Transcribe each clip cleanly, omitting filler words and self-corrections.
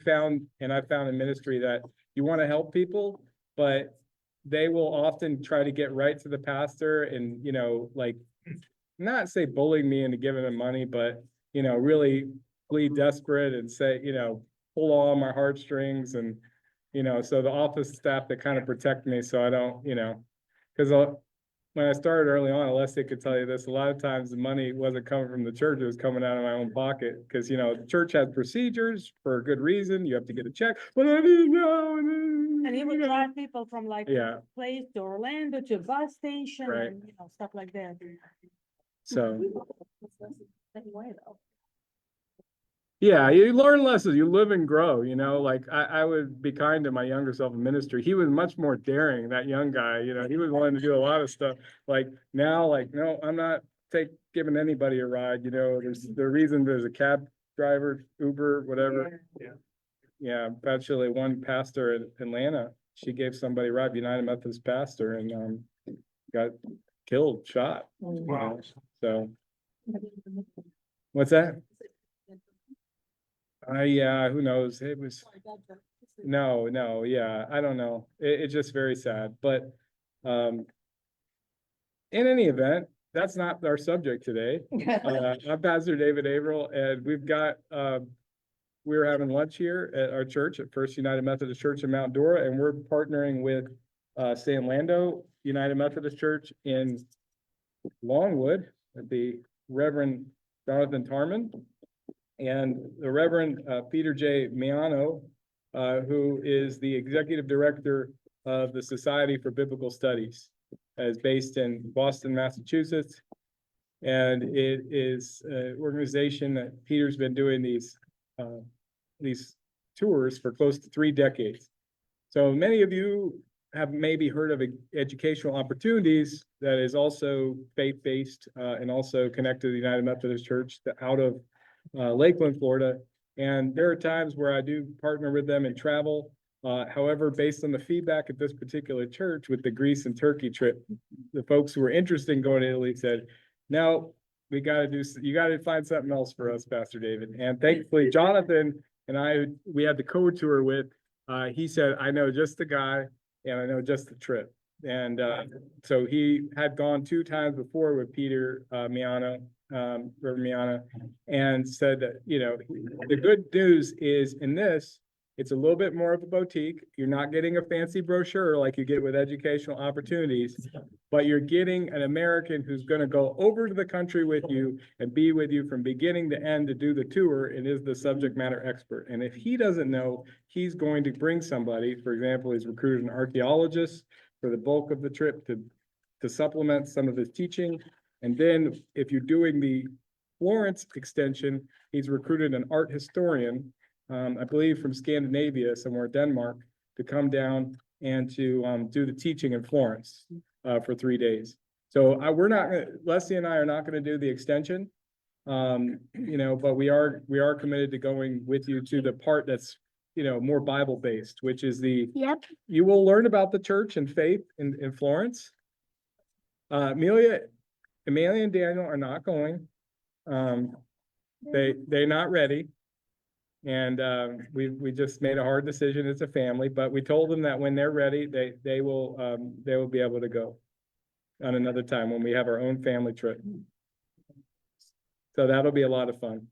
found, and I found in ministry, that you want to help people, but they will often try to get right to the pastor and, you know, like, not say bullying me into giving them money, but, you know, really plead desperate and say, you know, pull all my heartstrings. And, you know, so the office staff that kind of protect me so I don't, you know, because when I started early on, Alessia could tell you this, a lot of times the money wasn't coming from the church, it was coming out of my own pocket. Because, you know, the church has procedures for a good reason. You have to get a check. But I didn't know. And he would drive people from like Yeah. place to Orlando to a bus station Right. and, you know, stuff like that. So, Anyway, though. yeah, you learn lessons, you live and grow, you know, like I would be kind to my younger self in ministry. He was much more daring, that young guy, you know, he was willing to do a lot of stuff. Like now, like, no, I'm not giving anybody a ride, you know, there's the reason there's a cab driver, Uber, whatever. Yeah, actually one pastor in Atlanta, she gave somebody a ride, United Methodist pastor, and got killed, shot. Wow. So, what's that? Yeah, who knows? It was, no, yeah, I don't know. It's just very sad, but, in any event, that's not our subject today. I'm Pastor David Averill, and we're having lunch here at our church at First United Methodist Church in Mount Dora, and we're partnering with, San Lando United Methodist Church in Longwood, the Reverend Jonathan Tarman, and the Reverend Peter J. Miano, who is the Executive Director of the Society for Biblical Studies, is based in Boston, Massachusetts. And it is an organization that Peter's been doing these tours for close to 3 decades. So many of you have maybe heard of educational opportunities that is also faith-based and also connected to the United Methodist Church out of Lakeland, Florida. And there are times where I do partner with them and travel. However, based on the feedback at this particular church with the Greece and Turkey trip, the folks who were interested in going to Italy said, no, you got to find something else for us, Pastor David. And thankfully, Jonathan and we had the co-tour with, he said, I know just the guy and I know just the trip. And so he had gone 2 times before with Peter Miano, Reverend Miano, and said that, you know, the good news is in this, it's a little bit more of a boutique. You're not getting a fancy brochure like you get with educational opportunities, but you're getting an American who's going to go over to the country with you and be with you from beginning to end to do the tour and is the subject matter expert. And if he doesn't know, he's going to bring somebody. For example, he's recruited an archaeologist for the bulk of the trip to supplement some of his teaching. And then if you're doing the Florence extension, he's recruited an art historian, I believe from Scandinavia, somewhere Denmark, to come down and to do the teaching in Florence for 3 days. So Leslie and I are not going to do the extension, you know, but we are committed to going with you to the part that's, you know, more Bible based, which is you will learn about the church and faith in Florence. Amelia and Daniel are not going. They're not ready. And we just made a hard decision as a family, but we told them that when they're ready, they will be able to go on another time when we have our own family trip. So that'll be a lot of fun.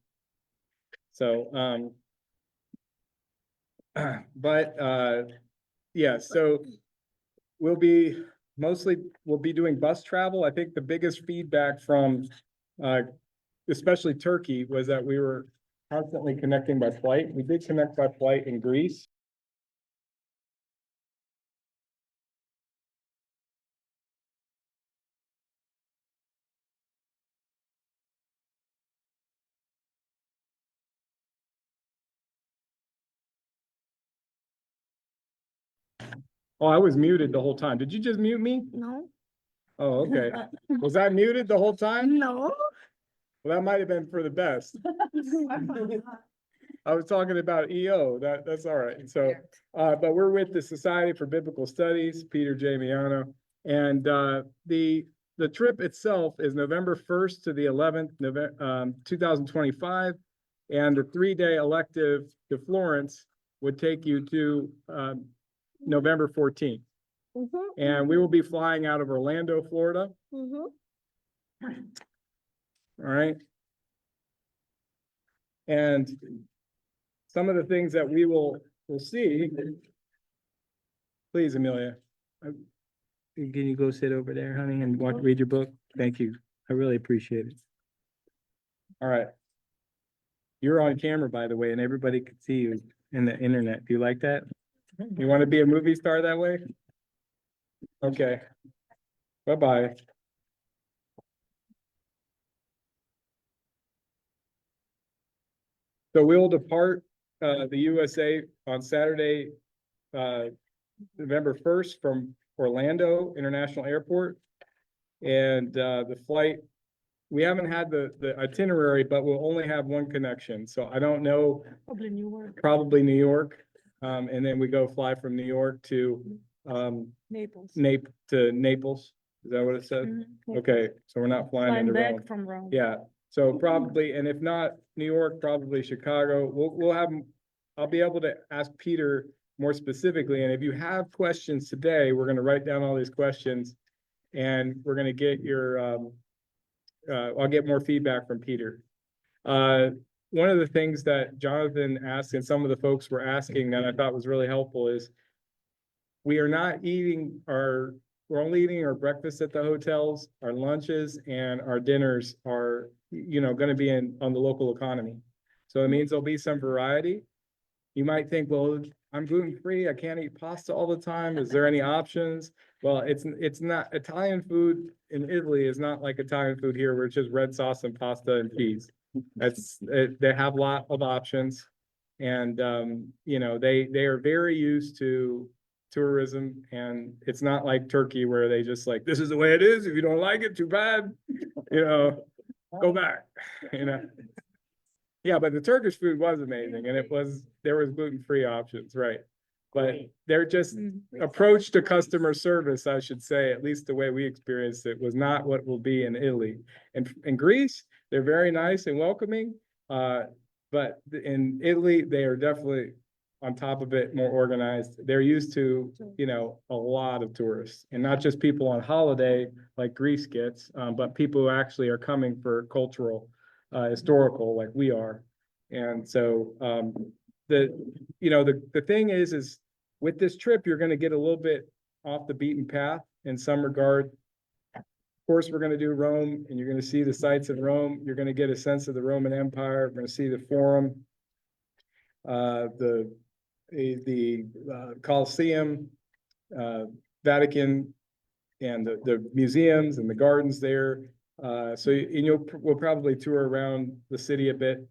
So yeah, so we'll be doing bus travel. I think the biggest feedback from especially Turkey was that we were constantly connecting by flight. We did connect by flight in Greece. Oh, I was muted the whole time. Did you just mute me? No. Oh, okay. Was I muted the whole time? No. Well, that might have been for the best. I was talking about EO. That's all right. So, but we're with the Society for Biblical Studies, Peter J. Miano, and the trip itself is November 1st to the 11th, 2025, and the 3-day elective to Florence would take you to November 14th. Mhm, And we will be flying out of Orlando, Florida. mhm. All right. And some of the things that will see. Please, Amelia. Can you go sit over there, honey, and read your book? Thank you. I really appreciate it. All right. You're on camera, by the way, and everybody can see you in the internet. Do you like that? You want to be a movie star that way? Okay. Bye-bye. So we'll depart the USA on Saturday, November 1st from Orlando International Airport. And the flight, we haven't had the itinerary, but we'll only have one connection. So I don't know, Probably New York, probably New York. And then we go fly from New York to Naples. Naples. Is that what it said? Mhm. Okay, so we're not flying Flying into back Rome. from Rome. Yeah, so probably, and if not New York, probably Chicago. We'll have, I'll be able to ask Peter more specifically. And if you have questions today, we're gonna write down all these questions. And we're gonna get your, I'll get more feedback from Peter. One of the things that Jonathan asked and some of the folks were asking that I thought was really helpful is we are not eating we're only eating our breakfast at the hotels, our lunches and our dinners are, gonna be on the local economy. So it means there'll be some variety. You might think, well, I'm gluten-free, I can't eat pasta all the time. Is there any options? Well, it's not, Italian food in Italy is not like Italian food here, where it's just red sauce and pasta and cheese. They have a lot of options. And, they are very used to tourism, and it's not like Turkey where they just like, this is the way it is. If you don't like it, too bad, go back, Yeah, but the Turkish food was amazing, and there was gluten-free options, right? But they're just approach to customer service, I should say, at least the way we experienced it, was not what will be in Italy. And in Greece, they're very nice and welcoming. But in Italy, they are definitely on top of it, more organized. They're used to, a lot of tourists, and not just people on holiday like Greece gets, but people who actually are coming for cultural, historical like we are. And so the thing is with this trip, you're going to get a little bit off the beaten path in some regard. Of course, we're going to do Rome, and you're going to see the sights of Rome. You're going to get a sense of the Roman Empire. We're going to see the Forum, the Colosseum, Vatican, and the museums and the gardens there. We'll probably tour around the city a bit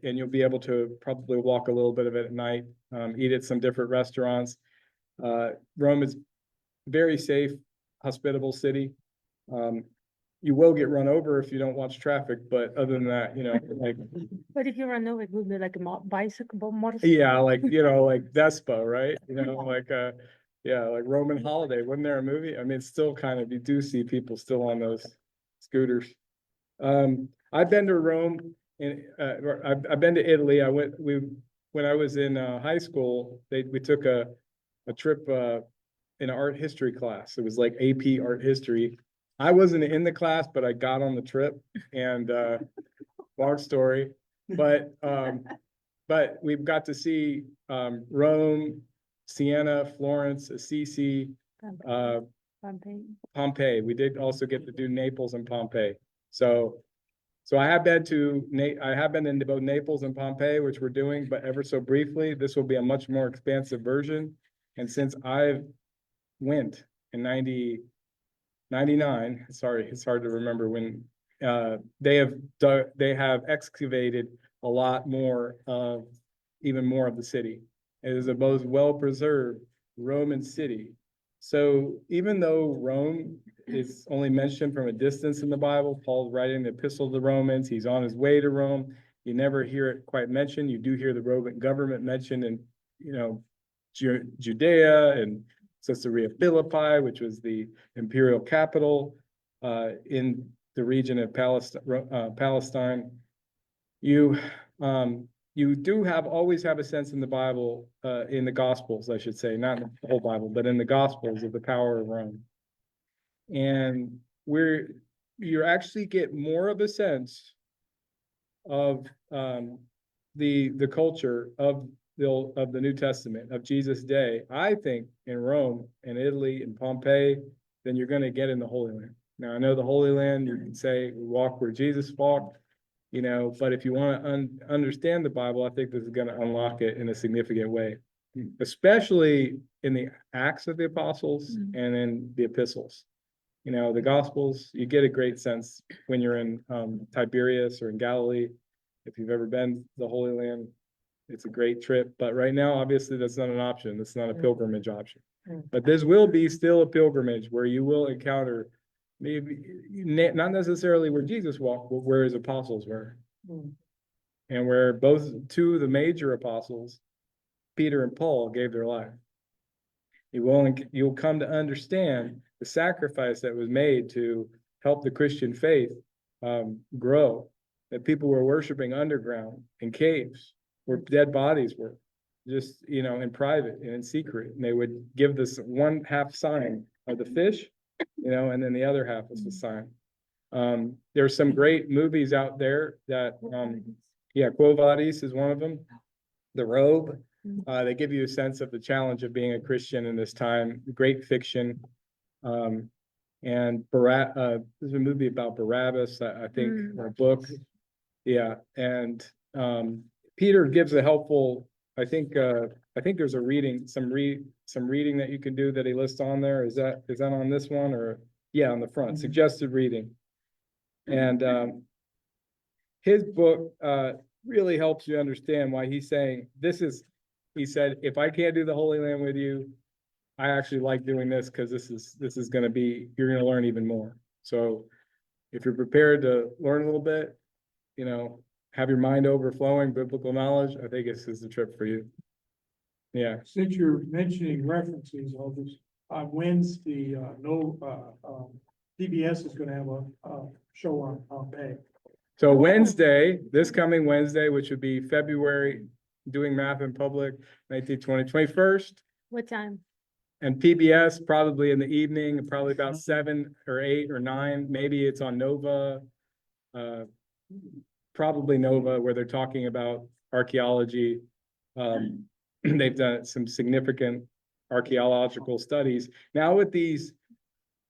and you'll be able to probably walk a little bit of it at night, eat at some different restaurants. Rome is very safe, hospitable city. You will get run over if you don't watch traffic, but other than that, like. But if you run over, it would be like a bicycle, motorcycle. Yeah, like, like Vespa, right? Like Roman Holiday. Wasn't there a movie? I mean, it's still kind of, you do see people still on those scooters. I've been to Rome and I've been to Italy. When I was in high school, we took a trip in an art history class. It was like AP art history. I wasn't in the class, but I got on the trip, and long story. But we've got to see Rome, Siena, Florence, Assisi, Pompeii. We did also get to do Naples and Pompeii. So I have been in both Naples and Pompeii, which we're doing, but ever so briefly. This will be a much more expansive version. And since I went in 99, sorry, it's hard to remember when, they have excavated a lot more of, even more of the city. It is a most well-preserved Roman city. So even though Rome is only mentioned from a distance in the Bible, Paul's writing the epistle to the Romans, he's on his way to Rome. You never hear it quite mentioned. You do hear the Roman government mentioned in, Judea and Caesarea Philippi, which was the imperial capital in the region of Palestine. you do always have a sense in the Bible, in the Gospels, I should say, not in the whole Bible, but in the Gospels of the power of Rome. And you actually get more of a sense of the culture of the New Testament, of Jesus' day, I think, in Rome, in Italy, in Pompeii, than you're going to get in the Holy Land. Now, I know the Holy Land, you can say, walk where Jesus walked, but if you want to understand the Bible, I think this is going to unlock it in a significant way, especially in the Acts of the Apostles and in the epistles. The Gospels, you get a great sense when you're in Tiberias or in Galilee. If you've ever been to the Holy Land, it's a great trip. But right now, obviously, that's not an option. It's not a pilgrimage option. But this will be still a pilgrimage where you will encounter maybe not necessarily where Jesus walked, but where his apostles were. And where two of the major apostles, Peter and Paul, gave their life. You'll come to understand the sacrifice that was made to help the Christian faith grow, that people were worshiping underground in caves where dead bodies were, just, in private and in secret. And they would give this one half sign of the fish, and then the other half was the sign. There's some great movies out there that, Quo Vadis is one of them. The Robe. They give you a sense of the challenge of being a Christian in this time. Great fiction. And there's a movie about Barabbas, I think, or a book. Yeah. And Peter gives a helpful, I think there's a reading, some reading that you can do that he lists on there. Is that on this one, or on the front, suggested reading. And his book really helps you understand why he's saying he said, if I can't do the Holy Land with you, I actually like doing this because this is going to be, you're going to learn even more. So if you're prepared to learn a little bit, have your mind overflowing biblical knowledge, I think this is the trip for you. Yeah. Since you're mentioning references, I'll just, on Wednesday, PBS is gonna have a show on Pompeii. So Wednesday, this coming Wednesday, which would be February, doing math in public, 21st. What time? And PBS probably in the evening, probably about 7 or 8 or 9. Maybe it's on Nova, probably Nova, where they're talking about archaeology. They've done some significant archaeological studies. Now with these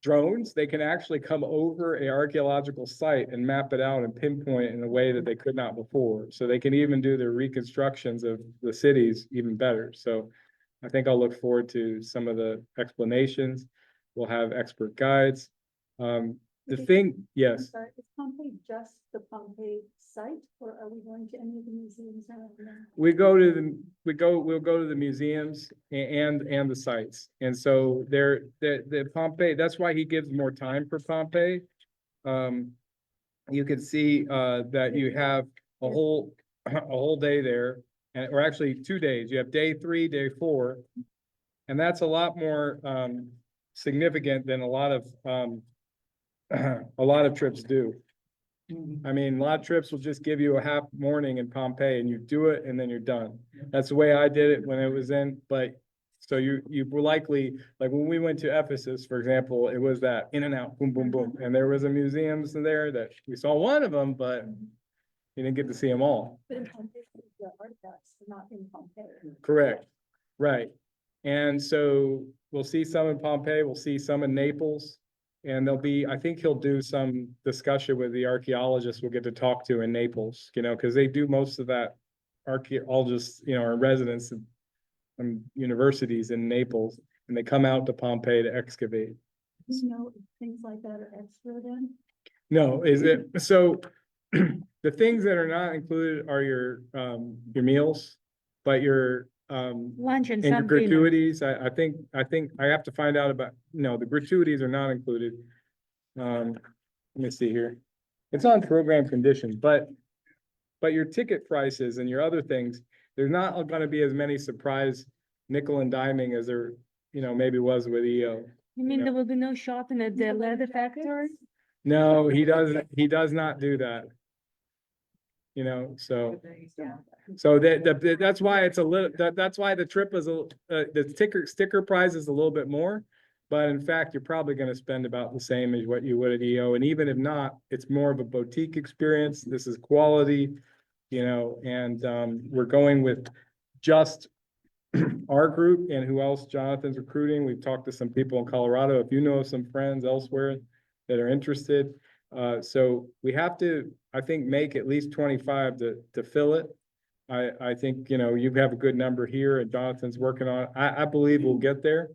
drones, they can actually come over an archaeological site and map it out and pinpoint it in a way that they could not before. So they can even do their reconstructions of the cities even better. So I think I'll look forward to some of the explanations. We'll have expert guides. Yes. I'm sorry, is Pompeii just the Pompeii site, or are we going to any of the museums around there? We'll go to the museums and the sites. And so the Pompeii, that's why he gives more time for Pompeii. You can see that you have a whole day there, or actually 2 days. You have day 3, day 4, and that's a lot more significant than a lot of trips do. I mean, a lot of trips will just give you a half morning in Pompeii and you do it and then you're done. That's the way I did it when it was in, but so you were likely, like when we went to Ephesus, for example, it was that in and out, boom, boom, boom. And there was a museums there that we saw one of them, but you didn't get to see them all. But in Pompeii, the artifacts are not in Pompeii. Correct. Right. And so we'll see some in Pompeii, we'll see some in Naples. And I think he'll do some discussion with the archaeologists we'll get to talk to in Naples, because they do most of that archaeologists, are residents from universities in Naples, and they come out to Pompeii to excavate. Do you know if things like that are extra then? No, is it, so the things that are not included are your meals, but your Lunch and and your some dinner. gratuities, I think I have to find out about, no, the gratuities are not included. Let me see here. It's on program conditions, but your ticket prices and your other things, there's not gonna be as many surprise nickel and diming as there, maybe was with EO. You mean there will be no shopping at the leather factory? No, he does not do that. you know, so. So that's why it's a little, that's why the trip is the sticker price is a little bit more. But in fact, you're probably gonna spend about the same as what you would at EO, and even if not, it's more of a boutique experience. This is quality, you know, and we're going with just our group and who else Jonathan's recruiting. We've talked to some people in Colorado. If you know of some friends elsewhere that are interested. So we have to, I think, make at least 25 to fill it. I think, you know, you have a good number here and Jonathan's working on it. I believe we'll get there.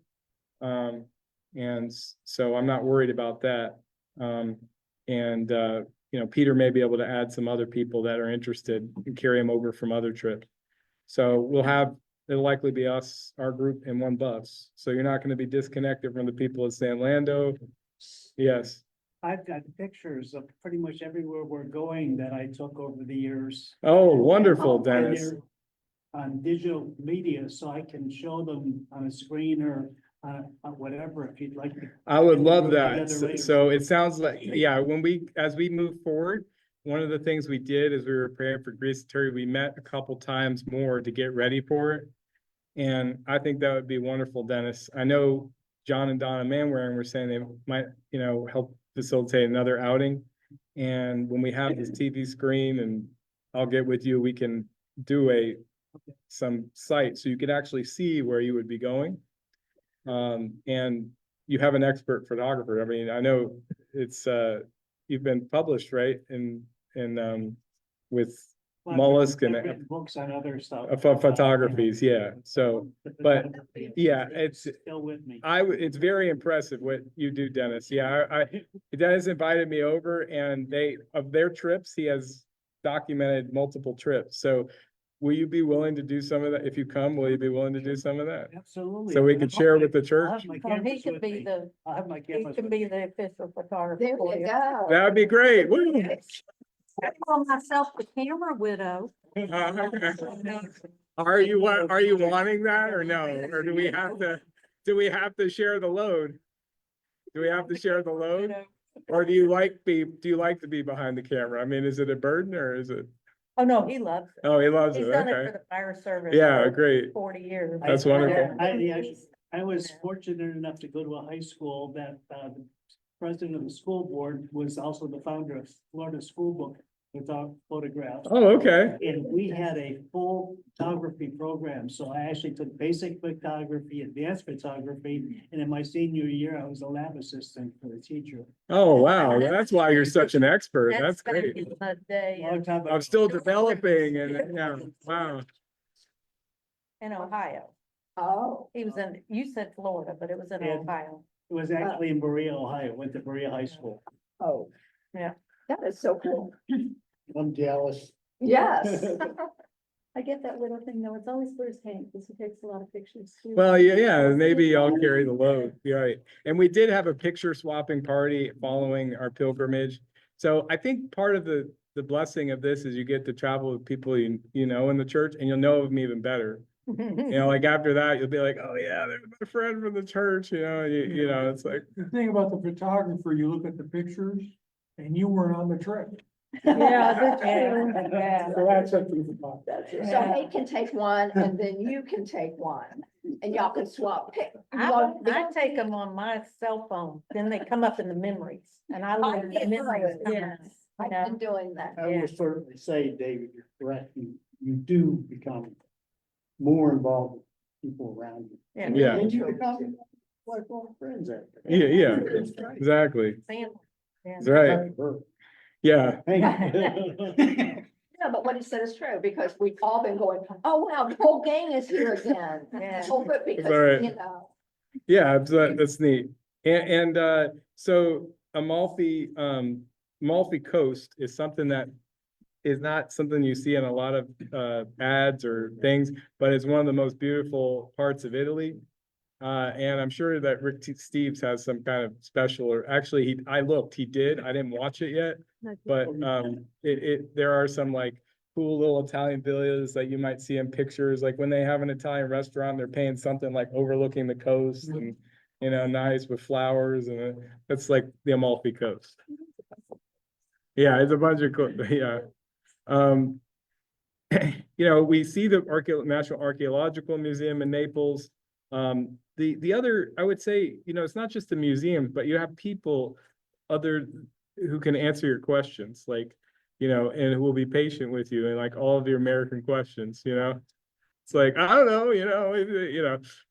And so I'm not worried about that. You know, Peter may be able to add some other people that are interested and carry them over from other trips. So we'll have, it'll likely be us, our group in one bus. So you're not going to be disconnected from the people at San Lando. Yes. I've got pictures of pretty much everywhere we're going that I took over the years. Oh, wonderful, And Dennis. they're on digital media, so I can show them on a screen or on whatever, if you'd like. I would love Together that. later. So it sounds like, yeah, as we move forward, one of the things we did as we were preparing for Greece and Turkey, we met a couple times more to get ready for it. And I think that would be wonderful, Dennis. I know John and Donna Manwaring were saying they might, you know, help facilitate another outing. And when we have this TV screen and I'll get with you, we can do some site so you could actually see where you would be going. And you have an expert photographer. I mean, I know it's, you've been published, right? With Well, Mollusk and I've written books on other stuff. photographies, yeah. So, but yeah, it's, Still with me. it's very impressive what you do, Dennis. Yeah, Dennis invited me over and of their trips, he has documented multiple trips. So will you be willing to do some of that? If you come, will you be willing to do some of that? Absolutely. So we can share with the I'll church? have my He cameras could with be me. the, I'll have my he cameras. can with be me. the official photographer. There for you you. go. That'd be great. Woo. I call myself the camera widow. Are you wanting that or no? Or do we have to share the load? Do we have to share the load? Or do you like to be behind the camera? I mean, is it a burden or is it? Oh, no, he loves it. Oh, he loves He's it. done it for Okay. the fire service. Yeah, for great. 40 years. That's wonderful. I was fortunate enough to go to a high school that the president of the school board was also the founder of Florida School Book without photographs. Oh, okay. And we had a full photography program, so I actually took basic photography, advanced photography, and in my senior year, I was a lab assistant for the teacher. Oh, wow. That's why you're such an expert. That's back great. in the day Long time ago. I'm still developing and yeah, wow. in Ohio. Oh. He was in, you said Florida, but it was in Yeah. Ohio. It was actually in Berea, Ohio, went to Berea High School. Oh. Yeah. That is so cool. I'm jealous. Yes. I get that little thing though. It's always firsthand because he takes a lot of pictures too. Well, yeah, maybe I'll carry the load. You're right. And we did have a picture swapping party following our pilgrimage. So I think part of the blessing of this is you get to travel with people you know in the church and you'll know them even better. You know, like after that, you'll be like, oh yeah, there's my friend from the church, you know, you know, it's like, The thing about the photographer, you look at the pictures and you weren't on the trip. Yeah, that's true. Yeah. So that's up to the thought. That's it. So he can take one and then you can take one and y'all can swap. I take them on my cell phone, then they come up in the memories and I learn the memories. Yes. I've been doing that. I will certainly say, David, you're correct. You do become more involved with people around you. Yeah. Yeah. And you become lifelong friends after. yeah, exactly. Family. Yeah. That's right. Yeah. Yeah, but what he said is true because we've all been going, oh, wow, the whole gang is here again. Yeah. Oh, but Right. because, you know. Yeah, that's neat. So Amalfi Coast is something that is not something you see in a lot of ads or things, but it's one of the most beautiful parts of Italy. And I'm sure that Rick Steves has some kind of special, or actually I looked, he did, I didn't watch it yet, but there are some like cool little Italian villas that you might see in pictures, like when they have an Italian restaurant, they're paying something like overlooking the coast and, you know, nice with flowers and that's like the Amalfi Coast. Yeah, it's a bunch of cool, yeah. Um, we see the National Archaeological Museum in Naples. The other, I would say, it's not just the museum, but you have people other who can answer your questions, like, and who will be patient with you and like all of your American questions, It's like, I don't know,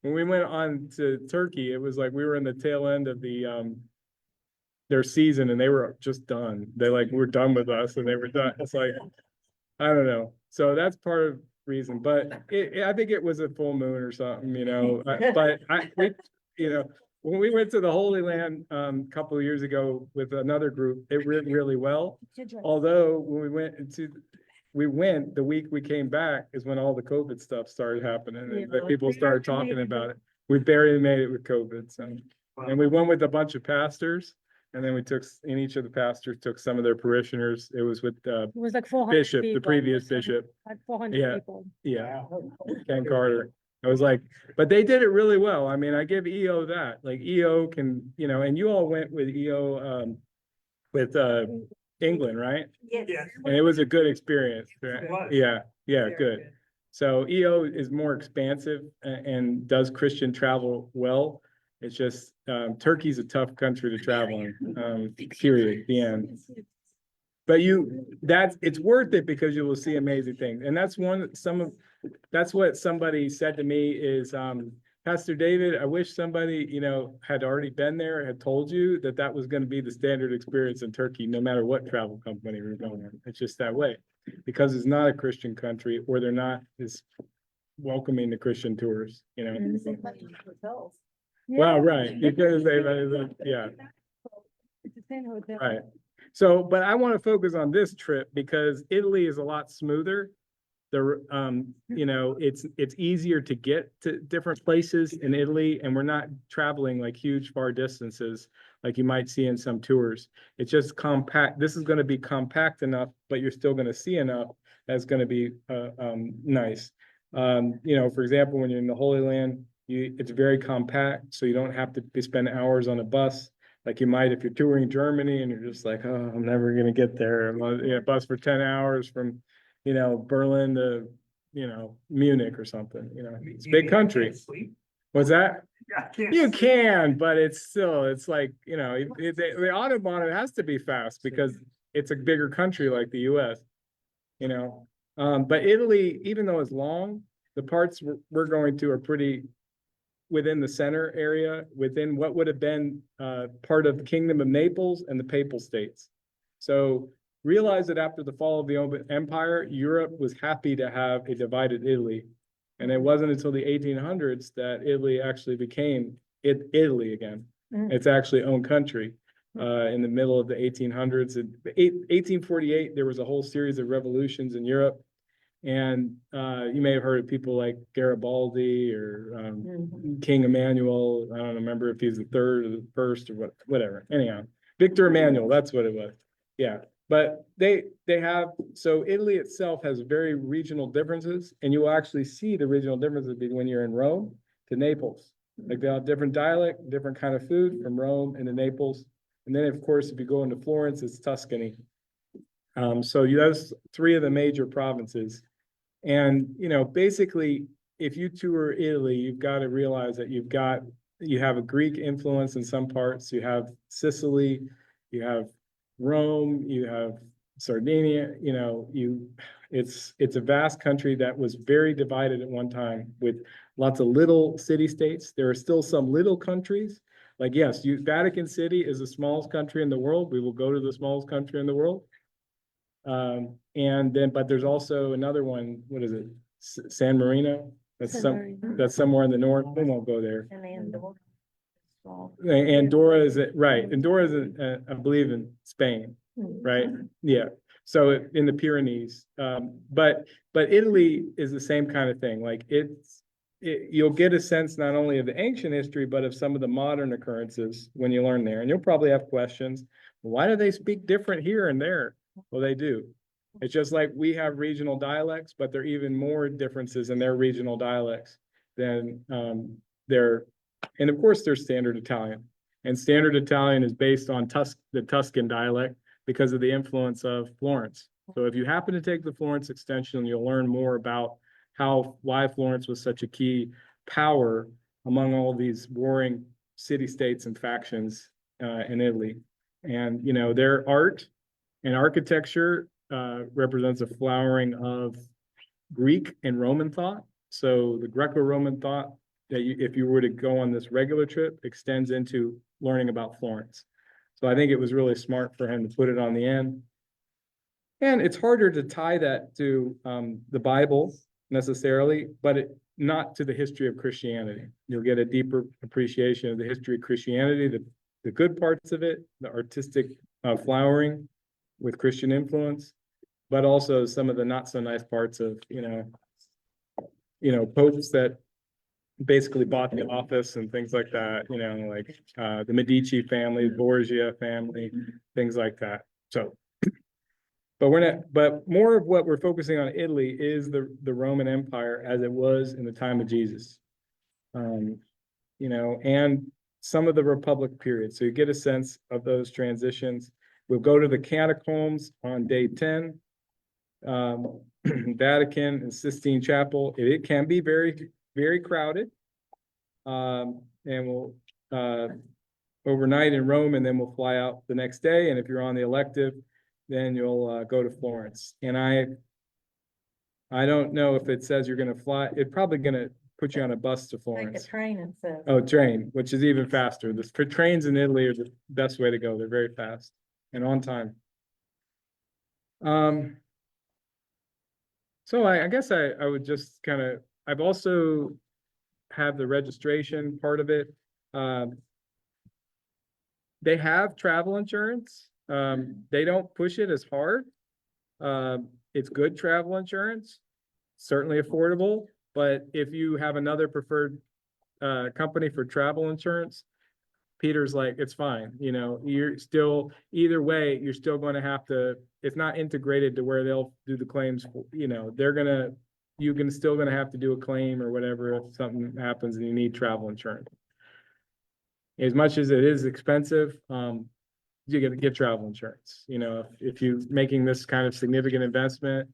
when we went on to Turkey, it was like we were in the tail end of their season and they were just done. They like were done with us and they were done. It's like, I don't know. So that's part of the reason, but I think it was a full moon or something, when we went to the Holy Land a couple of years ago with another group, it went really well. Although when we went the week we came back is when all the COVID stuff started happening and that people started talking about it. We barely made it with COVID, so. And we went with a bunch of pastors and then we took, and each of the pastors took some of their parishioners. It was with It was like 400 Bishop, the people. previous bishop. Like 400 Yeah. people. Yeah, Ken Carter. I was like, but they did it really well. I mean, I give EO that, like EO can, and you all went with EO, with, England, right? Yes. And it was a good experience. Right? It was. Yeah, good. So EO is more expansive and does Christian travel well. It's just, Turkey's a tough country to travel in, period, the end. But it's worth it because you will see amazing things. And that's that's what somebody said to me is, Pastor David, I wish somebody, had already been there, had told you that was going to be the standard experience in Turkey, no matter what travel company we're going on. It's just that way because it's not a Christian country or they're not as welcoming to Christian tourists, Well, right. Because yeah. It's the same hotel. Right. So, but I want to focus on this trip because Italy is a lot smoother. It's easier to get to different places in Italy and we're not traveling like huge far distances like you might see in some tours. It's just compact. This is going to be compact enough, but you're still going to see enough. That's going to be nice. For example, when you're in the Holy Land, it's very compact, so you don't have to spend hours on a bus like you might if you're touring Germany and you're just like, oh, I'm never gonna get there. Bus for 10 hours from, Berlin to, Munich or something. It's a big country. What's that? You can, but it's like, the Autobahn, it has to be fast because it's a bigger country like the US. But Italy, even though it's long, the parts we're going to are pretty within the center area, within what would have been part of the Kingdom of Naples and the Papal States. So realize that after the fall of the Roman Empire, Europe was happy to have a divided Italy. And it wasn't until the 1800s that Italy actually became Italy again. It's actually own country in the middle of the 1800s. In 1848, there was a whole series of revolutions in Europe. And you may have heard of people like Garibaldi or King Emmanuel. I don't remember if he's the third or the first or whatever. Anyhow, Victor Emmanuel, that's what it was. Yeah. But so Italy itself has very regional differences, and you will actually see the regional differences when you're in Rome to Naples. Like they have different dialect, different kind of food from Rome into Naples. And then of course, if you go into Florence, it's Tuscany. So that's three of the major provinces. And, basically, if you tour Italy, you've got to realize that you have a Greek influence in some parts. You have Sicily, you have Rome, you have Sardinia, it's a vast country that was very divided at one time with lots of little city-states. There are still some little countries. Like, yes, Vatican City is the smallest country in the world. We will go to the smallest country in the world. But there's also another one, what is it? San Marino? That's somewhere in the north. We won't go there. And Andorra. Andorra is right. Andorra is, I believe, in Spain, right? Yeah. So in the Pyrenees, but Italy is the same kind of thing. Like you'll get a sense not only of the ancient history, but of some of the modern occurrences when you learn there. And you'll probably have questions. Why do they speak different here and there? Well, they do. It's just like we have regional dialects, but there are even more differences in their regional dialects than and of course there's standard Italian. And standard Italian is based on the Tuscan dialect because of the influence of Florence. So if you happen to take the Florence extension, you'll learn more about why Florence was such a key power among all these warring city-states and factions in Italy. And, you know, their art and architecture represents a flowering of Greek and Roman thought. So the Greco-Roman thought that if you were to go on this regular trip extends into learning about Florence. So I think it was really smart for him to put it on the end. And it's harder to tie that to the Bible necessarily, but not to the history of Christianity. You'll get a deeper appreciation of the history of Christianity, the good parts of it, the artistic flowering with Christian influence, but also some of the not so nice parts of, popes that basically bought the office and things like that, like the Medici family, Borgia family, things like that. So, but more of what we're focusing on Italy is the Roman Empire as it was in the time of Jesus. And some of the Republic period. So you get a sense of those transitions. We'll go to the catacombs on day 10. Vatican and Sistine Chapel. It can be very, very crowded. And we'll overnight in Rome, and then we'll fly out the next day. And if you're on the elective, then you'll go to Florence. And I don't know if it says you're going to fly. It's probably going to put you on a bus to Take a Florence. train and says. Oh, train, which is even faster. The trains in Italy are the best way to go. They're very fast and on time. So I guess I would just I've also have the registration part of it. They have travel insurance. They don't push it as hard. It's good travel insurance, certainly affordable. But if you have another preferred company for travel insurance, Peter's like, it's fine. You're still, either way, you're still going to have to, it's not integrated to where they'll do the claims. You're still going to have to do a claim or whatever if something happens and you need travel insurance. As much as it is expensive, you get travel insurance. If you're making this kind of significant investment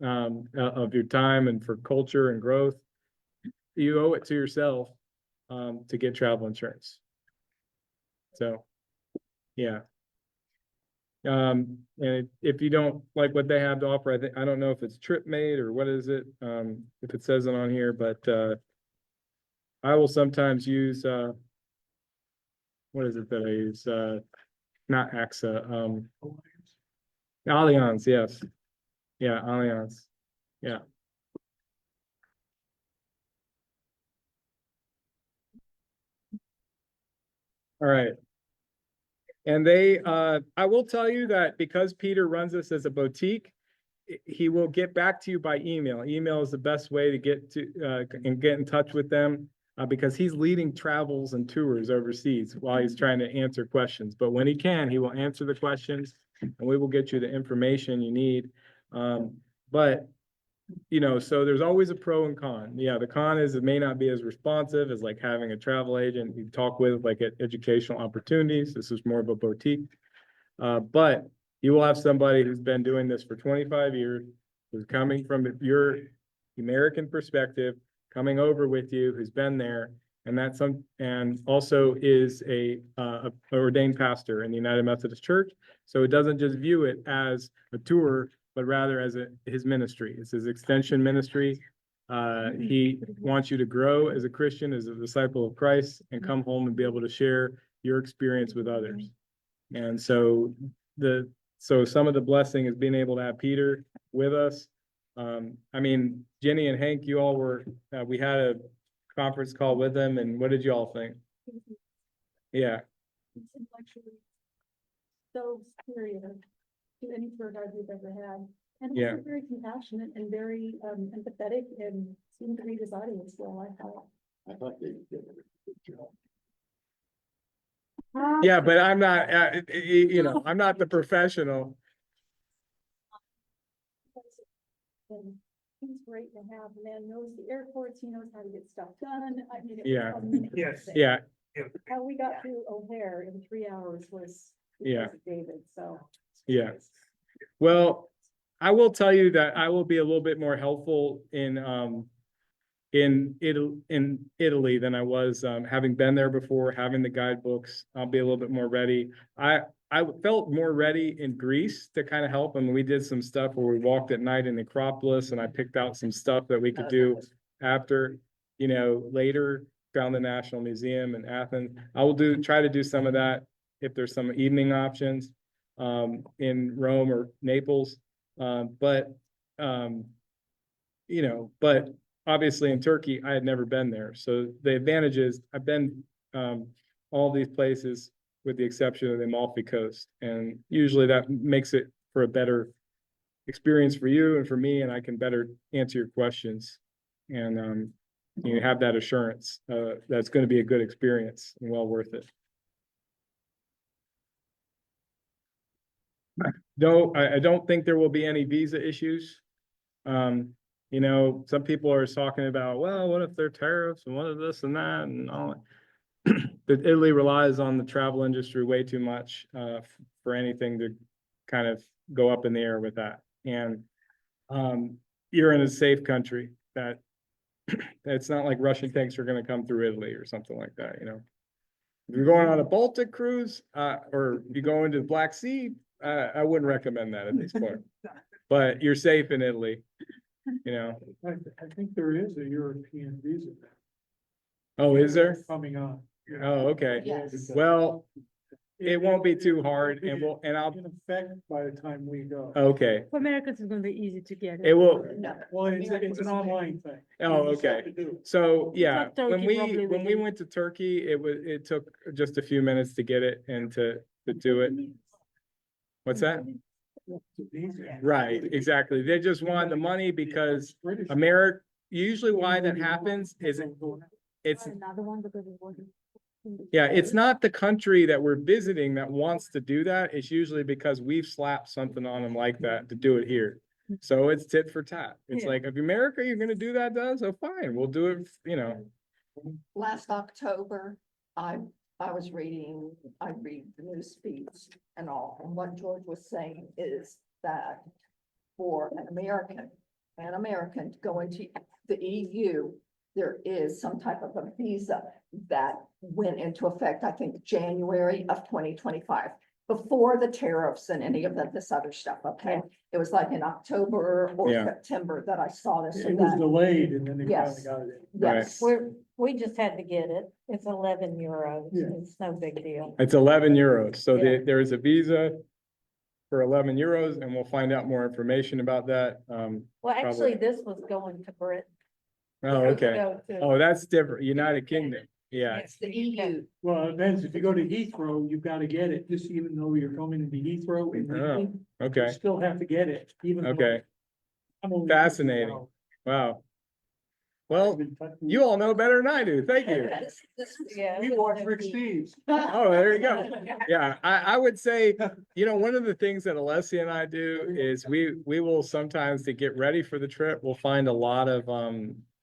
of your time and for culture and growth, you owe it to yourself to get travel insurance. So, yeah. And if you don't like what they have to offer, I don't know if it's TripMate or what is it, if it says it on here, but I will sometimes use what is it that I use? Not AXA, Allianz, yes. Yeah, Allianz. Yeah. All right. And I will tell you that because Peter runs this as a boutique, he will get back to you by email. Email is the best way to get to and get in touch with them because he's leading travels and tours overseas while he's trying to answer questions. But when he can, he will answer the questions and we will get you the information you need. But so there's always a pro and con. Yeah, the con is it may not be as responsive as like having a travel agent you talk with like at educational opportunities. This is more of a boutique. But you will have somebody who's been doing this for 25 years, who's coming from your American perspective, coming over with you, who's been there, and also is a ordained pastor in the United Methodist Church. So it doesn't just view it as a tour, but rather as his ministry. It's his extension ministry. He wants you to grow as a Christian, as a disciple of Christ, and come home and be able to share your experience with others. And so some of the blessing is being able to have Peter with us. Jenny and Hank, you all we had a conference call with them, and what did you all think? Yeah. It's intellectually so superior to any tour guide we've ever had. And Yeah. also very compassionate and very empathetic and seemed to read his audience well, I thought. I thought they did a good job. Yeah, but I'm not, I'm not the professional. And he's great to have. The man knows the airports, he knows how to get stuff done. I mean, it Yeah. was amazing. Yes. Yeah, How we got through O'Hare in 3 hours was Yeah. because of David, so. yeah. Well, I will tell you that I will be a little bit more helpful in Italy than I was, having been there before, having the guidebooks. I'll be a little bit more ready. I felt more ready in Greece to kind of help, and we did some stuff where we walked at night in the Acropolis, and I picked out some stuff that we could do after, later, found the National Museum in Athens. I will try to do some of that if there's some evening options in Rome or Naples. But obviously in Turkey, I had never been there. So the advantage is I've been all these places with the exception of the Amalfi Coast. And usually that makes it for a better experience for you and for me, and I can better answer your questions. And you have that assurance that's going to be a good experience and well worth it. I don't think there will be any visa issues. Some people are talking about, well, what if there are tariffs and what if this and that and all. But Italy relies on the travel industry way too much for anything to kind of go up in the air with that. And you're in a safe country that it's not like Russian tanks are going to come through Italy or something like that, If you're going on a Baltic cruise or you go into the Black Sea, I wouldn't recommend that at this point. But you're safe in Italy, I think there is a European visa Oh, is there? coming on. Oh, okay. Yes. Well, it won't be too hard and I'll, In effect by the time we go. okay, For Americans, it's gonna be easy to get it will, Well, it's an online thing. oh, You just have okay. to do it. So, yeah, Like Turkey, probably when we within- went to Turkey, it took just a few minutes to get it and to do it. What's that? It's easy. Right, exactly. They just want the money because British. usually why that happens is it's, Another one because it wasn't. yeah, it's not the country that we're visiting that wants to do that. It's usually because we've slapped something on them like that to do it here. So it's tit for tat. It's Yeah. like, if America, you're gonna do that, does, so fine, we'll do it, Last October, I read the news feeds and all, and what George was saying is that for an American to go into the EU, there is some type of a visa that went into effect, I think, January of 2025, before the tariffs and any of this other stuff, okay? It was like in October or Yeah. September that I saw this. so It was that- delayed and then they finally Yes. got it in. Yes. We just had to get it. It's 11 euros. Yeah. It's no big deal. it's 11 euros. So Yeah. there is a visa for 11 euros and we'll find out more information about that. Well, actually, this was going to Britain. Oh, It was okay. go to- Oh, that's different. United Kingdom. Yeah, It's the EU. Well, it depends. If you go to Heathrow, you've got to get it, just even though you're coming into Heathrow and leaving, you okay, still have to get it, even though. okay. I'm only- Fascinating. Wow. Well, you all know better than I do. Thank you. Yeah. We watch Rick Steves. Oh, there you go. Yeah, I would say, one of the things that Alessia and I do is we will sometimes, to get ready for the trip, we'll find a lot of,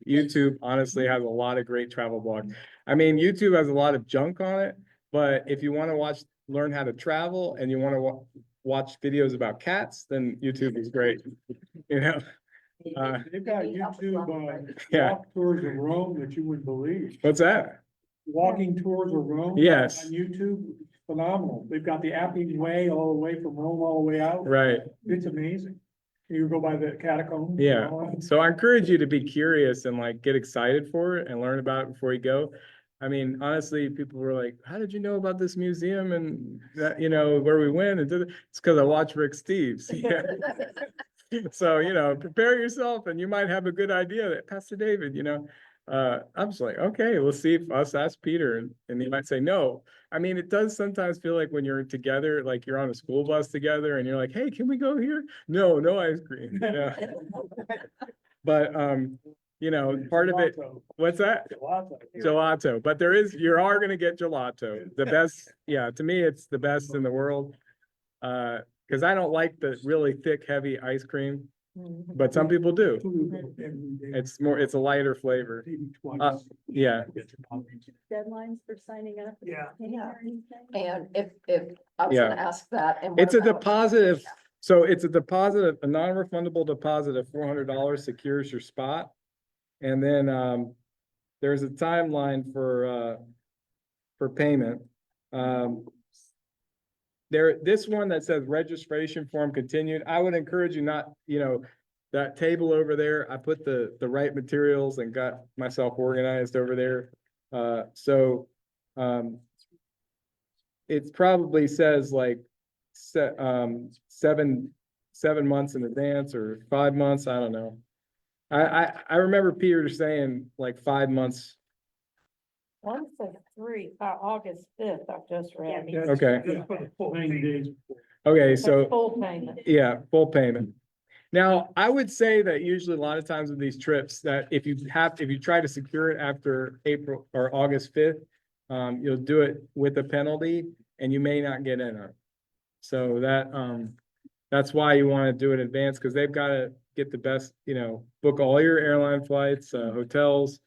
YouTube honestly has a lot of great travel blogs. I mean, YouTube has a lot of junk on it, but if you want to learn how to travel and you want to watch videos about cats, then YouTube is great. They've got YouTube, Yeah. walk tours of Rome that you wouldn't believe. What's that? Walking tours of Rome. Yes. On YouTube, phenomenal. They've got the Appian Way all the way from Rome all the way out. Right. It's amazing. You go by the catacombs. and Yeah, all that. so I encourage you to be curious and get excited for it and learn about it before you go. I mean, honestly, people were like, how did you know about this museum and that, where we went and did it? It's because I watched Rick Steves. Yeah. So, prepare yourself and you might have a good idea that Pastor David, I'm just like, okay, we'll see if us ask Peter and he might say no. I mean, it does sometimes feel like when you're together, like you're on a school bus together and you're like, hey, can we go here? No ice cream. Yeah. But, part of it, Gelato. what's that? Gelato. Gelato, but you are gonna get gelato. The best, yeah, to me, it's the best in the world. Cause I don't like the really thick, heavy ice cream, Mhm. but some people do. Every day. It's a lighter flavor. Maybe twice. Yeah. Deadlines for signing up? Yeah. Yeah. Or anything? And if I was Yeah. gonna ask that. and what It's a about- deposit of So it's a deposit, a non-refundable deposit of $400 secures your spot. And then, there's a timeline for payment. This one that says registration form continued, I would encourage you not, that table over there, I put the right materials and got myself organized over there. It probably says like, 7 months in advance or 5 months, I don't know. I remember Peter saying like 5 months. One says 3, August 5th, I've just read. That's- Okay. that's for the full 90 days. Okay, That's so. full payment. Yeah, full payment. Now, I would say that usually a lot of times with these trips, that if you try to secure it after April or August 5th, you'll do it with a penalty and you may not get in on it. So that's why you want to do it in advance, because they've got to get the best, book all your airline flights, hotels.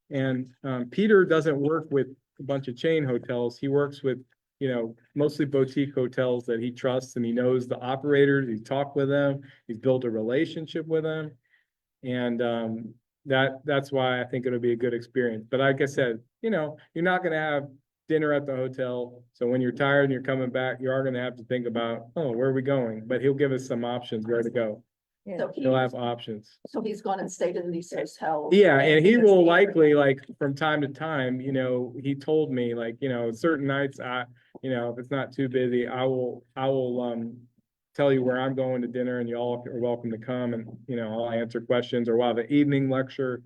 And Peter doesn't work with a bunch of chain hotels. He works with, mostly boutique hotels that he trusts, and he knows the operators. He's talked with them. He's built a relationship with them. And that's why I think it'll be a good experience. But like I said, you're not gonna have dinner at the hotel. So when you're tired and you're coming back, you are gonna have to think about, oh, where are we going? But he'll give us some options where to go. Yeah. So He'll have options. so he's going to stay to these hotels. Yeah, and he in will this area. likely, like, from time to time, he told me, like, certain nights, if it's not too busy, I will tell you where I'm going to dinner and you all are welcome to come, and, I'll answer questions, or we'll have an evening lecture.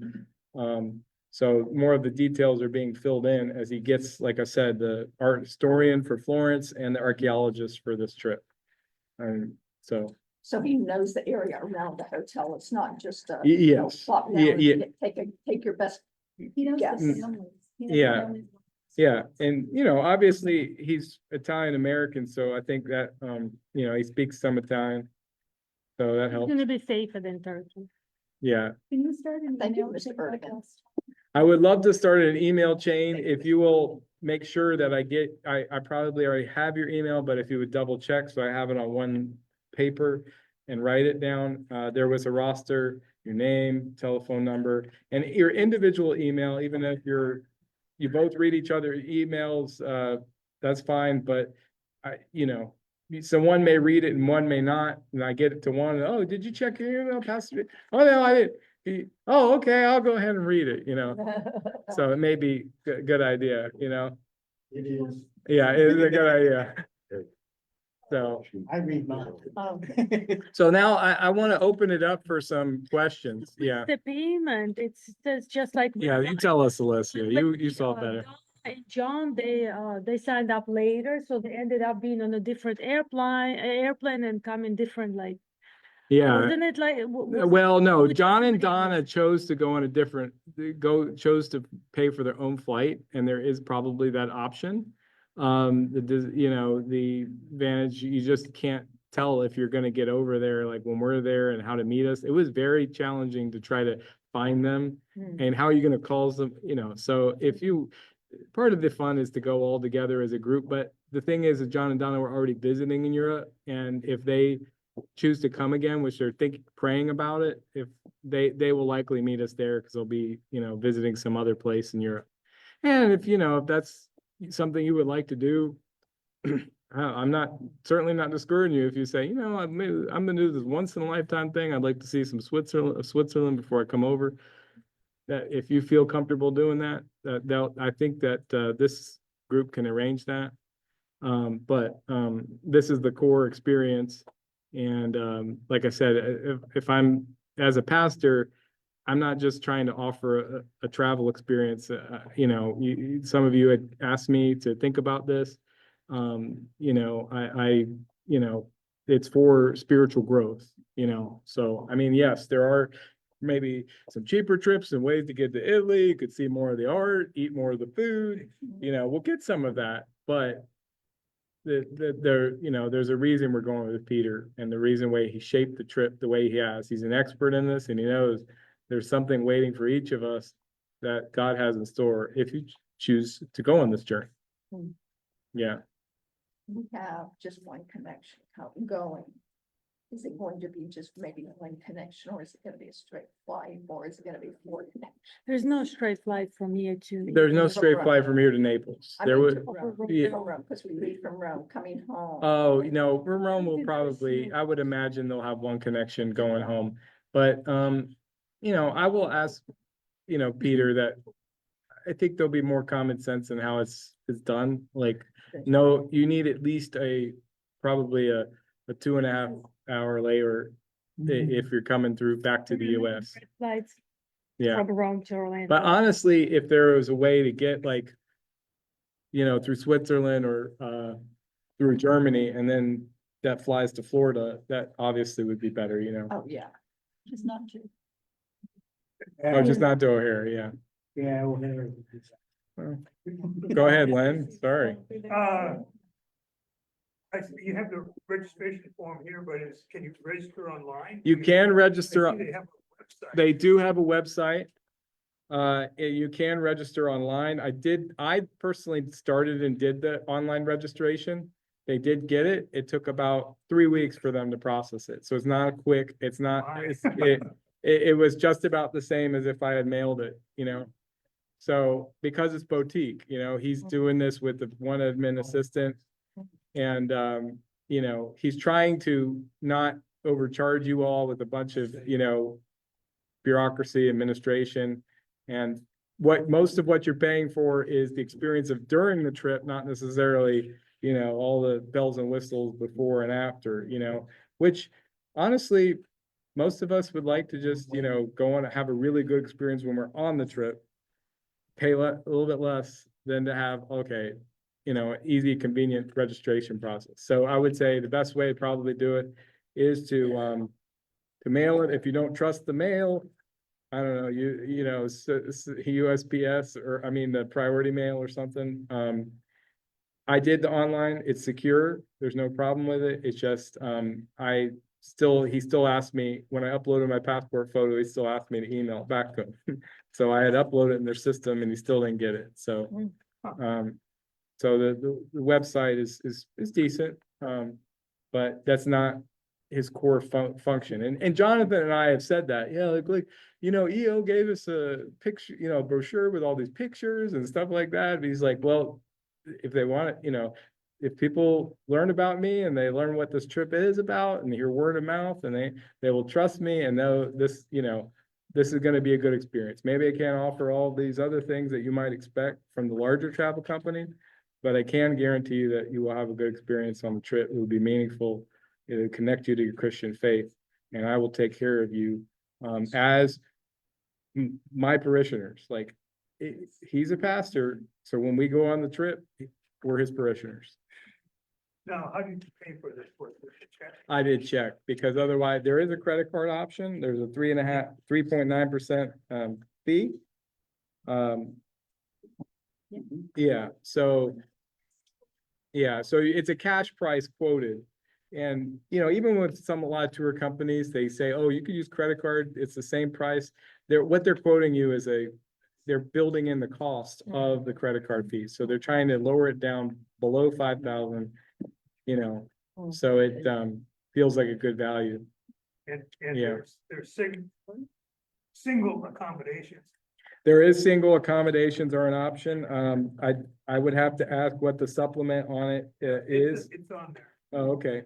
So more of the details are being filled in as he gets, like I said, the art historian for Florence and the archaeologist for this trip. So. So he knows the area around the hotel. It's not just a. Yes. Plop Yeah, down yeah. and take your best. He knows Yes. the families. He knows the Yeah. families. Yeah, and obviously he's Italian American, so I think that he speaks some Italian. So that It's helps. gonna be safer than Turkey. Can Yeah, you start an Thank you, email Mr. chain Bergen. with us? I would love to start an email chain. If you will make sure that I probably already have your email, but if you would double check so I have it on one paper and write it down. There was a roster, your name, telephone number, and your individual email, even if you both read each other's emails, that's fine, but so one may read it and one may not, and I get it to one, oh, did you check your email, Pastor? Oh, no, I didn't. Oh, okay, I'll go ahead and read it, so it may be a good idea, It is. yeah, it is a good idea. So, I read mine. so now I want to open it up for some questions, yeah. The payment, it's just like. Yeah, you tell us, Alessia, you saw better. And John, they signed up later, so they ended up being on a different airplane and coming different, like, Yeah. wasn't it like? Well, no, was it John and somebody else? Donna chose to go on a different, chose to pay for their own flight, and there is probably that option. The advantage, you just can't tell if you're gonna get over there, like when we're there, and how to meet us. It was very challenging to try to find them, and how are you gonna call them, so part of the fun is to go all together as a group, but the thing is that John and Donna were already visiting in Europe, and if they choose to come again, which they're praying about it, if they will likely meet us there, because they'll be, visiting some other place in Europe. And if that's something you would like to do, I'm certainly not discouraging you if you say, I'm gonna do this once in a lifetime thing. I'd like to see some Switzerland before I come over. That if you feel comfortable doing that, I think that this group can arrange that. But this is the core experience. And like I said, if I'm, as a pastor, I'm not just trying to offer a travel experience. Some of you had asked me to think about this. It's for spiritual growth, so, I mean, yes, there are maybe some cheaper trips and ways to get to Italy. You could see more of the art, eat more of the food, we'll get some of that, but there's a reason we're going with Peter, and the reason why he shaped the trip the way he has. He's an expert in this, and he knows there's something waiting for each of us that God has in store if you choose to go on this journey. Yeah. We have just one connection going. Is it going to be just maybe one connection, or is it gonna be a straight flight, or is it gonna be 4 connections? There's no straight flight from here to. There's no straight flight from here to Naples. I There mean, would, to Rome, yeah. from Rome, because we leave from Rome, coming home. Oh, from Rome will probably, I would imagine they'll have one connection going home. But, I will ask, Peter, that I think there'll be more common sense in how it's done. Like, no, you need at least probably a 2.5 hour layover if you're coming through back to the US. Flights Yeah. from Rome to Orlando. But honestly, if there was a way to get like, through Switzerland or through Germany, and then that flies to Florida, that obviously would be better, Oh, yeah. Just not to. or just not to O'Hare, yeah. Yeah, well, there. Go ahead, Len, sorry. You have the registration form here, but can you register online? You can register, I see they have a website. they do have a website. You can register online. I personally started and did the online registration. They did get it. It took about 3 weeks for them to process it. So it's not quick, it's not, it was just about the same as if I had mailed it, So because it's boutique, he's doing this with the one admin assistant. And, he's trying to not overcharge you all with a bunch of, bureaucracy, administration. And most of what you're paying for is the experience of during the trip, not necessarily, all the bells and whistles before and after, which honestly, most of us would like to just, go on and have a really good experience when we're on the trip. Pay a little bit less than to have, easy, convenient registration process. So I would say the best way to probably do it is to mail it. If you don't trust the mail, I don't know, USPS or, the priority mail or something. I did the online, it's secure, there's no problem with it. It's just, he still asked me, when I uploaded my passport photo, he still asked me to email it back to him. So I had uploaded it in their system and he still didn't get it, so. So the website is decent, but that's not his core function. And Jonathan and I have said that, EO gave us a picture, brochure with all these pictures and stuff like that. But he's like, well, if they want it, if people learn about me and they learn what this trip is about and hear word of mouth, and they will trust me and know this, this is going to be a good experience. Maybe I can't offer all these other things that you might expect from the larger travel company, but I can guarantee you that you will have a good experience on the trip. It will be meaningful. It will connect you to your Christian faith, and I will take care of you as my parishioners. Like, he's a pastor, so when we go on the trip, we're his parishioners. Now, how do you pay for this? I did check, because otherwise there is a credit card option. There's a 3.9% fee. So it's a cash price quoted. And, even with a lot of tour companies, they say, oh, you could use credit card, it's the same price. What they're quoting you is they're building in the cost of the credit card fee. So they're trying to lower it down below 5,000, so it feels like a good value. And Yeah. there's single accommodations. There is single accommodations are an option. I would have to ask what the supplement on it is. It's on there. Oh, okay.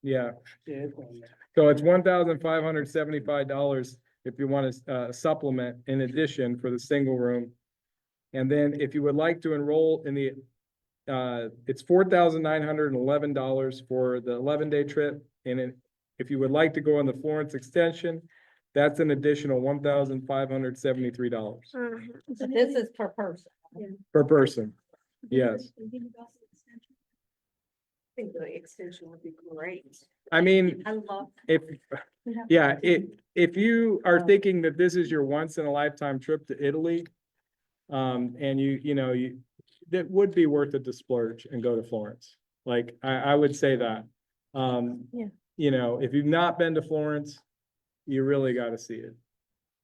Yeah, Yeah, so it's $1,575 if you want a supplement in addition for the single room. And then if you would like to enroll in it's $4,911 for the 11-day trip. And if you would like to go on the Florence extension, that's an additional $1,573 So this is per person. per person. Yes. I think the extension would be great. I mean, I love. if you are thinking that this is your once in a lifetime trip to Italy, and that would be worth it to splurge and go to Florence. Like, I would say that. If you've not been to Florence, you really got to see it.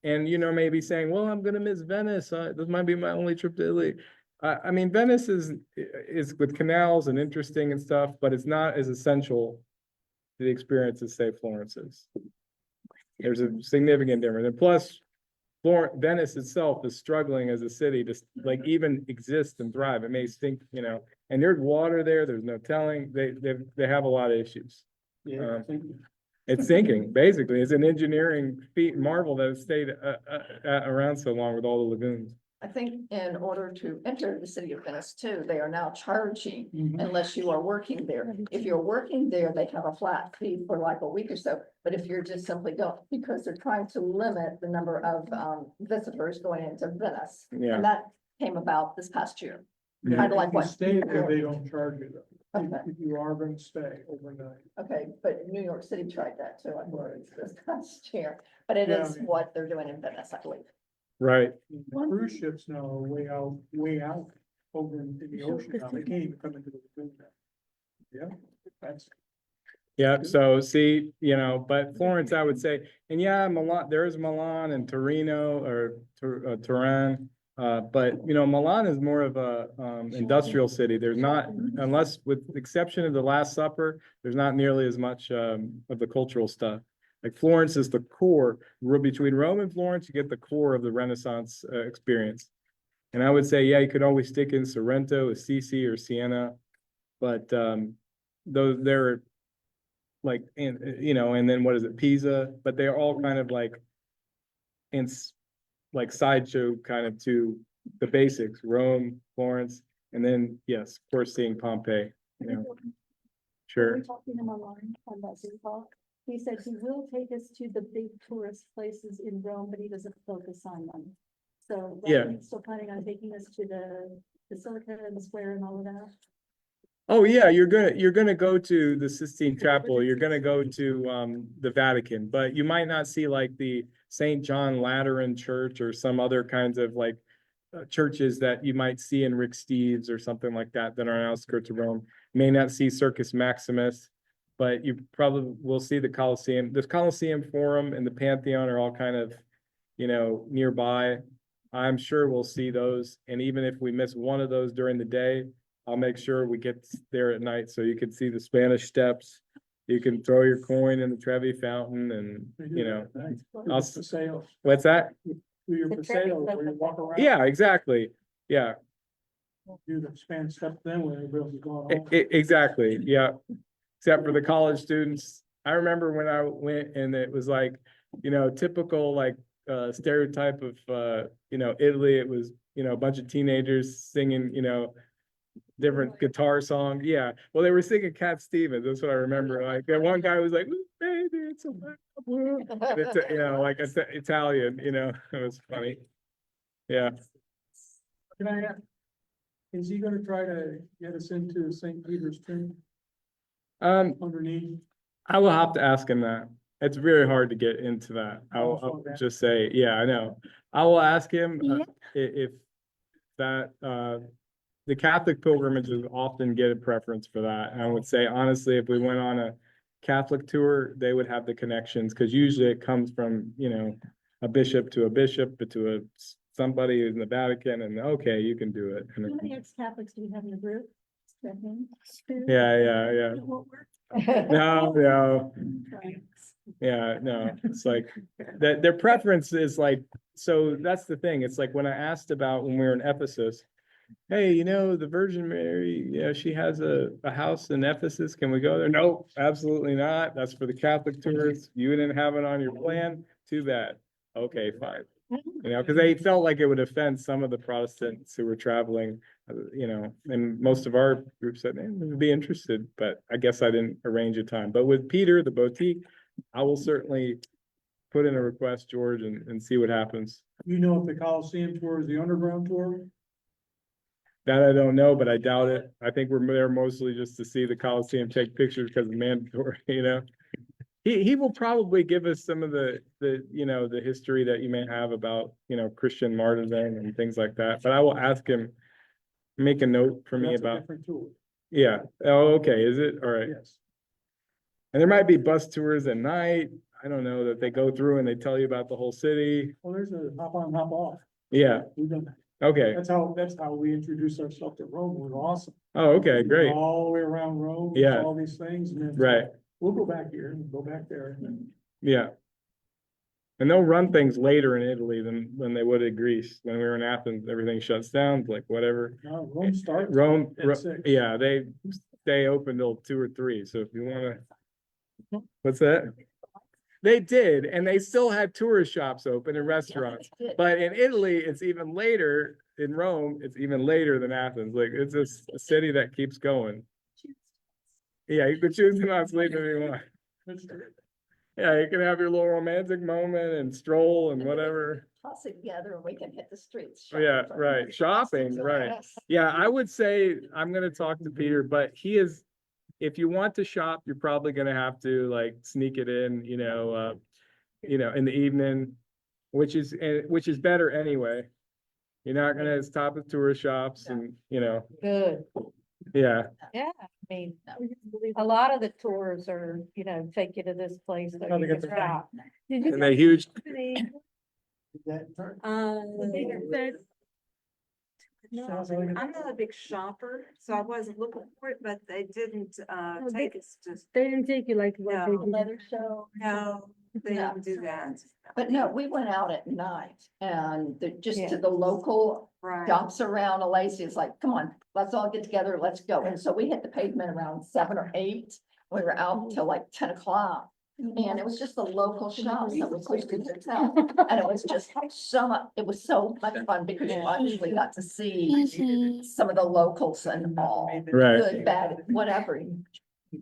And, maybe saying, well, I'm going to miss Venice. This might be my only trip to Italy. I mean, Venice is with canals and interesting and stuff, but it's not as essential the experience as say Florence is. There's a significant difference, and plus, Venice itself is struggling as a city to like even exist and thrive. It may stink, you know, and there's water there, there's no telling, they have a lot of issues. Yeah, I think It's sinking, basically. It's an engineering feat marvel that has stayed around so long with all the lagoons. I think in order to enter the city of Venice too, they are now charging Mhm. unless you are working there. If you're working there, they have a flat fee for like a week or so. But if you're just simply don't, because they're trying to limit the number of visitors going into Venice. Yeah. And that came about this past year. Yeah, Kinda like if you what- stay there, they don't charge you though. Okay. If you are gonna stay overnight. Okay, but New York City tried that too, I believe, this past year. But it Yeah. is what they're doing in Venice, I believe. Right. The cruise ships now are way out over in the ocean now. They can't even come into the lagoon now. Yeah, that's. Yeah, so see, you know, but Florence, I would say, and yeah, Milan, there is Milan and Torino or Turin. But you know, Milan is more of a industrial city. There's not, unless with the exception of the Last Supper, there's not nearly as much of the cultural stuff. Like Florence is the core, between Rome and Florence, you get the core of the Renaissance experience. And I would say, yeah, you could always stick in Sorrento, Assisi, or Siena, but those they're like, you know, and then what is it, Pisa? But they're all kind of like like sideshow kind of to the basics, Rome, Florence, and then yes, of course, seeing Pompeii. You know, sure. We're talking to him online on that Zoom call. He said he will take us to the big tourist places in Rome, but he doesn't focus on them. So. Yeah. He's still planning on taking us to the Basilica and the Square and all of that. Oh yeah, you're gonna go to the Sistine Chapel. You're gonna go to the Vatican, but you might not see like the St. John Lateran Church or some other kinds of like churches that you might see in Rick Steves or something like that that are on outskirts of Rome. You may not see Circus Maximus, but you probably will see the Colosseum. The Colosseum Forum and the Pantheon are all kind of, you know, nearby. I'm sure we'll see those, and even if we miss one of those during the day, I'll make sure we get there at night so you can see the Spanish Steps. You can throw your coin in the Trevi Fountain and, you know, I'll For sale, what's that? do your The for Trevi sale, where you Fountain. walk around. Yeah, exactly. Yeah, Do the Spanish stuff then when everybody else is going home. exactly. Yeah. Except for the college students. I remember when I went and it was like, you know, typical like stereotype of you know, Italy. It was, you know, a bunch of teenagers singing, you know, different guitar songs. Yeah. Well, they were singing Cat Stevens. That's what I remember. Like that one guy was like, "Ooh, baby, it's a and it's, you know, like it's Italian, you know, it was funny. Yeah. Can I ask, is he gonna try to get us into St. Peter's tomb underneath? I will have to ask him that. It's very hard to get into that. I'll just say, yeah, I know. I will ask him if that, the Catholic pilgrimages often get a preference for that. And I would say honestly, if we went on a Catholic tour, they would have the connections, because usually it comes from, you know, a bishop, but to somebody who's in the Vatican, and okay, you can do it. How many ex-Catholics do we have in the group? Yeah. It won't work. No, yeah, no, it's like that their preference is like, so that's the thing. It's like when I asked about when we were in Ephesus, hey, you know, the Virgin Mary, yeah, she has a house in Ephesus. Can we go there? No, absolutely not. That's for the Catholic tourists. You didn't have it on your plan. Too bad. Okay, fine. You know, because they felt like it would offend some of the Protestants who were traveling, you know, and most of our group said, man, we'd be interested, but I guess I didn't arrange a time. But with Peter, the boutique, I will certainly put in a request, George, and see what happens. You know if the Coliseum tour is the underground tour? That I don't know, but I doubt it. I think we're there mostly just to see the Coliseum, take pictures because it's mandatory, you know? He will probably give us some of the, you know, the history that you may have about, you know, Christian martyrdom and things like that, but I will ask him, make a note for me That's a about, different tour. yeah. Oh, okay, is it? All right. Yes. And there might be bus tours at night. I don't know, that they go through and they tell you about the whole city. Well, there's a hop on, hop off. Yeah, We've done that. okay. That's how we introduced ourselves to Rome. It was awesome. Oh, okay, great. All the way around Rome. Yeah. All these things. And then Right. we'll go back here and go back there and then. Yeah. And they'll run things later in Italy than when they would in Greece. When we were in Athens, everything shuts down, like whatever. No, Rome starts. Rome, at 6. yeah, they stay open till 2 or 3, so if you wanna. What's that? They did, and they still had tourist shops open and restaurants, but in Italy, it's even later, in Rome, it's even later than Athens, like, it's just a city that keeps going. Yeah, you could choose to not sleep if you want. That's true. Yeah, you can have your little romantic moment and stroll and whatever. Toss it together and we can hit the streets. Yeah, shopping. right, shopping, right. Yes. Yeah, I would say, I'm gonna talk to Peter, but he is, if you want to shop, you're probably gonna have to like sneak it in, in the evening, which is better anyway. You're not gonna stop at tourist shops and, Good. yeah, Yeah, I mean, a lot of the tours are, take you to this place. so How you they get can their- shop. Did you and the huge, Sounds like I'm not a big shopper, so I wasn't looking for it, but they didn't, No, take us to, They didn't take you like what they No. did. Leather show. no, they No. didn't do that. But no, we went out at night and just Yeah. to the local Right. shops around Lacey, it's like, come on, let's all get together, let's go. And so we hit the pavement around 7 or 8. We were out till like 10 o'clock. And it was just the local shops that were close to the town. And it was just it was so much fun because you actually got to see some of the locals and all. right, Good, bad, whatever. You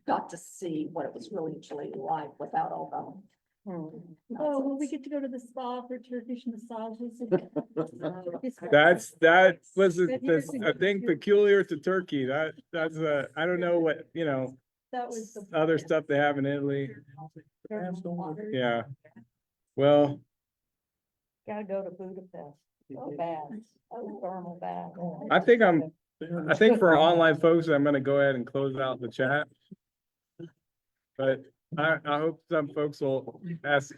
got to see what it was really like without all Hmm. the. Oh, will we get to go to the spa for Turkish massages? that was a thing peculiar to Turkey, that's I don't know what, That was the. other stuff they have in Italy, Hands don't work. yeah. Well, Gotta go to Budapest. Oh, bad. Oh, thermal bath. I think for our online folks, I'm gonna go ahead and close out the chat. But I hope some folks will ask